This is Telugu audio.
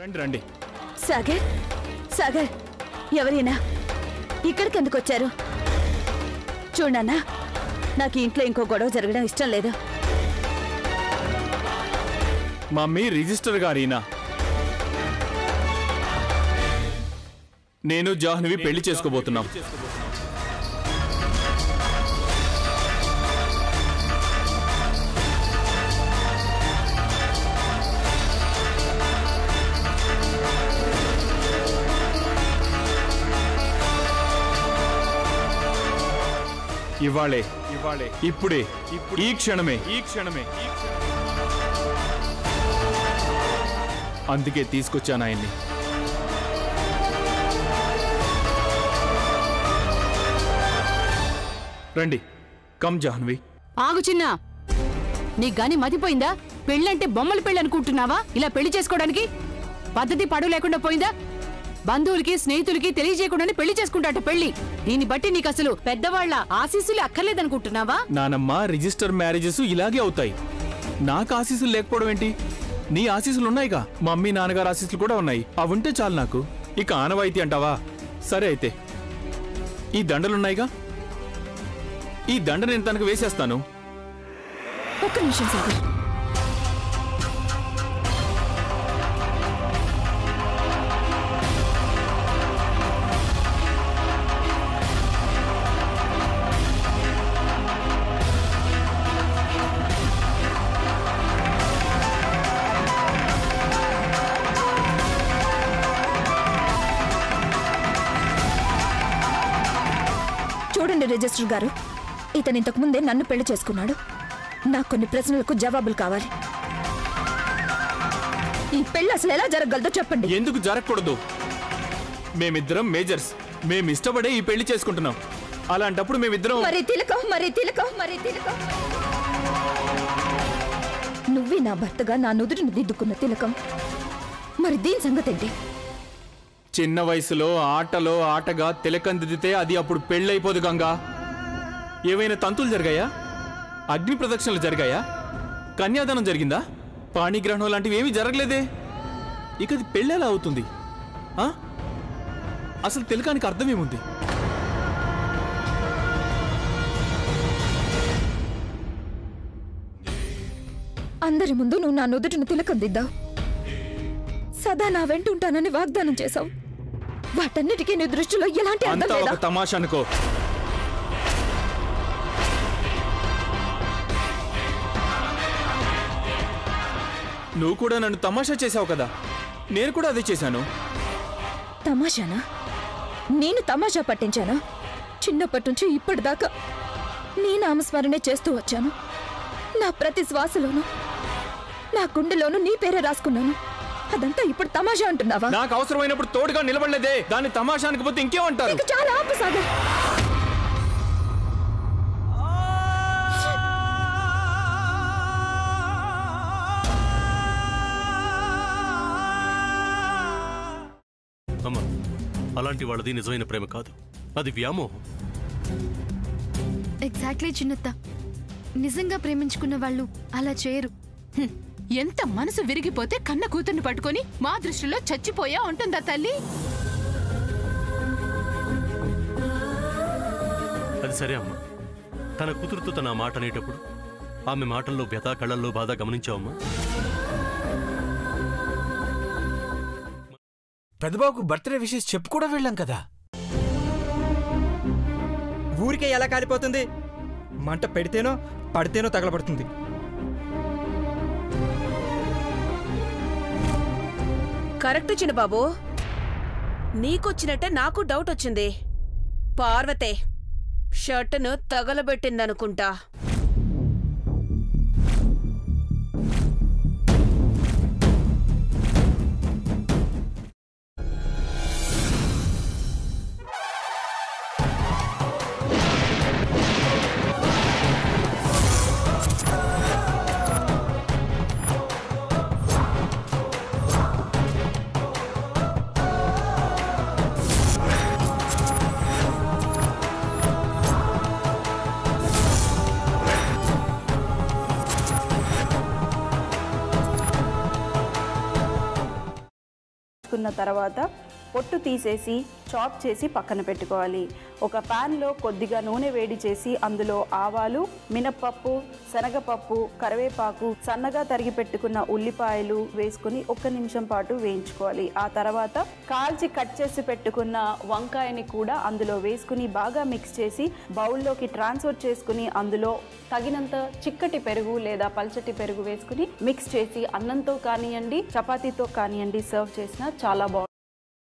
రండి రండి. సాగర్ సాగర్ ఎవరైనా ఇక్కడికి ఎందుకు వచ్చారు? చూడన్నా, నాకు ఇంట్లో ఇంకో గొడవ జరగడం ఇష్టం లేదు. మమ్మీ రిజిస్టర్ గారీనా? నేను జాహ్నవి పెళ్లి చేసుకోబోతున్నాం. ఇవాళే ఇప్పుడే ఈ క్షణమే అందుకే తీసుకొచ్చాను ఆయన్ని. రండి. కమ్ జాహ్నవి. ఆగు చిన్నా, నీ గాని మతిపోయిందా? పెళ్ళంటే బొమ్మల పెళ్ళి అనుకుంటున్నావా? ఇలా పెళ్లి చేసుకోవడానికి పద్ధతి పడు లేకుండా పోయిందా? బంధువులకి స్నేహితులకి తెలియజేయకుండానే పెళ్లి చేసుకుంటాట పెళ్లి. దీన్ని బట్టి నీకు అసలు పెద్దవాళ్ల ఆశీస్సులు అక్కర్లేదనుకుంటున్నావా? నానమ్మ, రిజిస్టర్ మ్యారేజెస్ ఇలాగే అవుతాయి. నాకు ఆశీస్సులు లేకపోవడం ఏంటి? నీ ఆశీస్సులు ఉన్నాయిగా. మమ్మీ నాన్నగారు ఆశీస్సులు కూడా ఉన్నాయి. అవుంటే చాలు నాకు. ఇక ఆనవాయితీ అంటావా? సరే అయితే ఈ దండలున్నాయిగా, ఈ దండ నేను తనకు వేసేస్తాను. ఒక్క నిమిషం సాగర్. చూడండి రిజిస్టర్ గారు, ఇతను ఇంతకు ముందే నన్ను పెళ్లి చేసుకున్నాడు. నాకు కొన్ని ప్రశ్నలకు జవాబులు కావాలి. ఈ పెళ్లి అసలు ఎలా జరగగలదో చెప్పండి. ఎందుకు జరగకూడదు? మేమిద్దరం మేజర్స్. మేము ఇష్టపడే ఈ పెళ్లి చేసుకుంటున్నాం. అలాంటప్పుడు మేమిద్దరం మరి తిలకం నువ్వే నా భర్తగా నా నుదుటిని దిద్దుకున్న తిలకం. మరి దీని సంగతి ఏంటి? చిన్న వయసులో ఆటలో ఆటగా తిలకం దిద్దితే అది అప్పుడు పెళ్ళైపోదు గంగా. ఏవైనా తంతులు జరిగాయా? అగ్ని ప్రదక్షిణలు జరిగాయా? కన్యాదానం జరిగిందా? పాణిగ్రహణం లాంటివి ఏమీ జరగలేదే. ఇక అది పెళ్ళెలా అవుతుంది? అసలు తిలకానికి అర్థమేముంది? అందరి ముందు నువ్వు నా నుదుటిని తిలకం దిద్దావు. సదా నా వెంట ఉంటానని వాగ్దానం చేశావు. వాటన్నిటికీ నీ దృష్టిలో ఎలాంటి అర్థం లేదా? తమాషా అనుకో. నువ్వు కూడా నన్ను తమాషా చేశావు కదా. నేను కూడా అదే చేశాను. తమాషానా? నేను తమాషా పట్టించానా? చిన్నప్పటి నుంచి ఇప్పటిదాకా నీ నామస్మరణే చేస్తూ వచ్చాను. నా ప్రతి శ్వాసలోనూ నా గుండెలోనూ నీ పేరే రాసుకున్నాను. అదంతా ఇప్పుడు తమాషా అంటున్నావా? నాకు అవసరమైనప్పుడు తోడుగా నిలబడలేదే. దాన్ని తమాషా అనుకోపోతే ఇంకేమంటారు? చాలా ఆపు సాగర్. అమ్మా, అలాంటి వాళ్ళది నిజమైన ప్రేమ కాదు, అది వ్యామోహం. ఎగ్జాక్ట్లీ చిన్నత్త. నిజంగా ప్రేమించుకున్న వాళ్ళు అలా చేయరు. ఎంత మనసు విరిగిపోతే కన్న కూతుర్ని పట్టుకొని మా దృష్టిలో చచ్చిపోయా ఉంటుందా తల్లి? అది సరే అమ్మా. తన కూతురుతో తన మాట అనేటప్పుడు ఆమె మాటల్లో వ్యథ, కళ్ళల్లో బాధ గమనించావమ్మా? పెద్దబాబుకు బర్త్డే విషెస్ చెప్పు కూడా వెళ్ళాం కదా. ఊరికే ఎలా కాలిపోతుంది? మంట పెడితేనో పడితేనో తగలబడుతుంది. కరెక్ట్ చిన్నబాబు. నీకొచ్చినట్టే నాకు డౌట్ వచ్చింది. పార్వతే షర్టును తగలబెట్టిందనుకుంటా. కున్న తర్వాత పొట్టు తీసేసి చాప్ చేసి పక్కన పెట్టుకోవాలి. ఒక ప్యాన్లో కొద్దిగా నూనె వేడి చేసి అందులో ఆవాలు, మినప్పప్పు, శనగపప్పు, కరివేపాకు, సన్నగా తరిగి పెట్టుకున్న ఉల్లిపాయలు వేసుకుని 1 నిమిషం పాటు వేయించుకోవాలి. ఆ తర్వాత కాల్చి కట్ చేసి పెట్టుకున్న వంకాయని కూడా అందులో వేసుకుని బాగా మిక్స్ చేసి బౌల్లోకి ట్రాన్స్ఫర్ చేసుకుని అందులో తగినంత చిక్కటి పెరుగు లేదా పల్చటి పెరుగు వేసుకుని మిక్స్ చేసి అన్నంతో కానివ్వండి, చపాతీతో కానివ్వండి సర్వ్ చేసినా చాలా బాగుంటుంది.